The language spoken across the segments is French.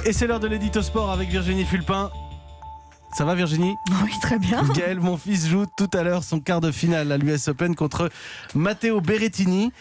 Et c'est l'heure de l'édito sport avec Virginie Fulpin. Ça va Virginie ? Oui, très bien. Gaël Monfils joue tout à l'heure son quart de finale à l'US Open contre Matteo Berrettini.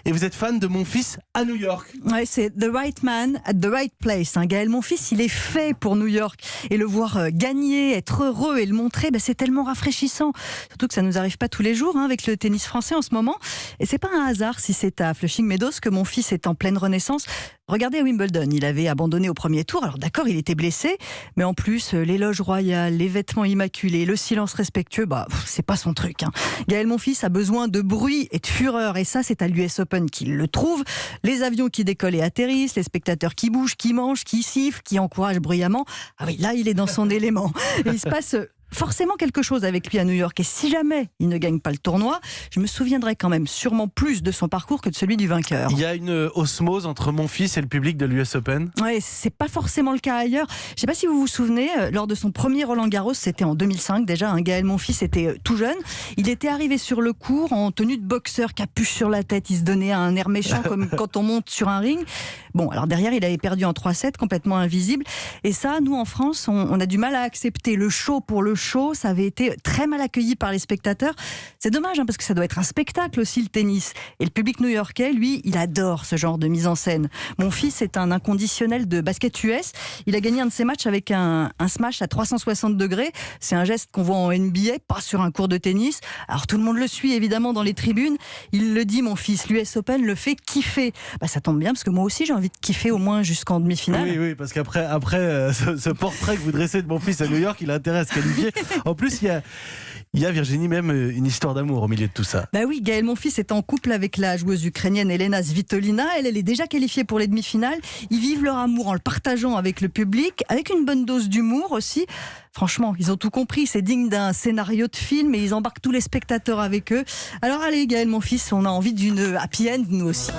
Et vous êtes fan de Monfils à New York. Ouais, c'est the right man at the right place. Gaël Monfils, il est fait pour New York. Et le voir gagner, être heureux et le montrer, c'est tellement rafraîchissant. Surtout que ça nous arrive pas tous les jours avec le tennis français en ce moment. Et c'est pas un hasard si c'est à Flushing Meadows que Monfils est en pleine renaissance. Regardez à Wimbledon, il avait abandonné au premier tour. Alors d'accord, il était blessé, mais en plus, l'éloge royal, les vêtements immaculés, le silence respectueux, c'est pas son truc. Gaël Monfils a besoin de bruit et de fureur, et ça, c'est à l'US Open qu'il le trouve. Les avions qui décollent et atterrissent, les spectateurs qui bougent, qui mangent, qui sifflent, qui encouragent bruyamment. Ah oui, là, il est dans son élément. Et il se passe forcément quelque chose avec lui à New York. Et si jamais il ne gagne pas le tournoi, je me souviendrai quand même sûrement plus de son parcours que de celui du vainqueur. Il y a une osmose entre Monfils et le public de l'US Open. Oui, c'est pas forcément le cas ailleurs. Je ne sais pas si vous vous souvenez, lors de son premier Roland-Garros, c'était en 2005 déjà, Gaël Monfils était tout jeune. Il était arrivé sur le court en tenue de boxeur, capuche sur la tête. Il se donnait un air méchant comme quand on monte sur un ring. Bon, alors derrière, il avait perdu en 3-7, complètement invisible. Et ça, nous en France, on a du mal à accepter le show pour le show. Ça avait été très mal accueilli par les spectateurs. C'est dommage, parce que ça doit être un spectacle aussi, le tennis. Et le public new-yorkais, lui, il adore ce genre de mise en scène. Mon fils est un inconditionnel de basket US. Il a gagné un de ses matchs avec un smash à 360 degrés. C'est un geste qu'on voit en NBA, pas sur un cours de tennis. Alors tout le monde le suit évidemment dans les tribunes. Il le dit, mon fils, l'US Open le fait kiffer. Ça tombe bien, parce que moi aussi j'ai envie de kiffer au moins jusqu'en demi-finale. Oui, parce qu'après ce portrait que vous dressez de mon fils à New York, il a intérêt à se qualifier. En plus, il y a Virginie même une histoire d'amour au milieu de tout ça. Oui, Gaël Monfils est en couple avec la joueuse ukrainienne Elena Svitolina. Elle est déjà qualifiée pour les demi-finales. Ils vivent leur amour en le partageant avec le public, avec une bonne dose d'humour aussi. Franchement, ils ont tout compris. C'est digne d'un scénario de film et ils embarquent tous les spectateurs avec eux. Alors allez, Gaël Monfils, on a envie d'une happy end, nous aussi.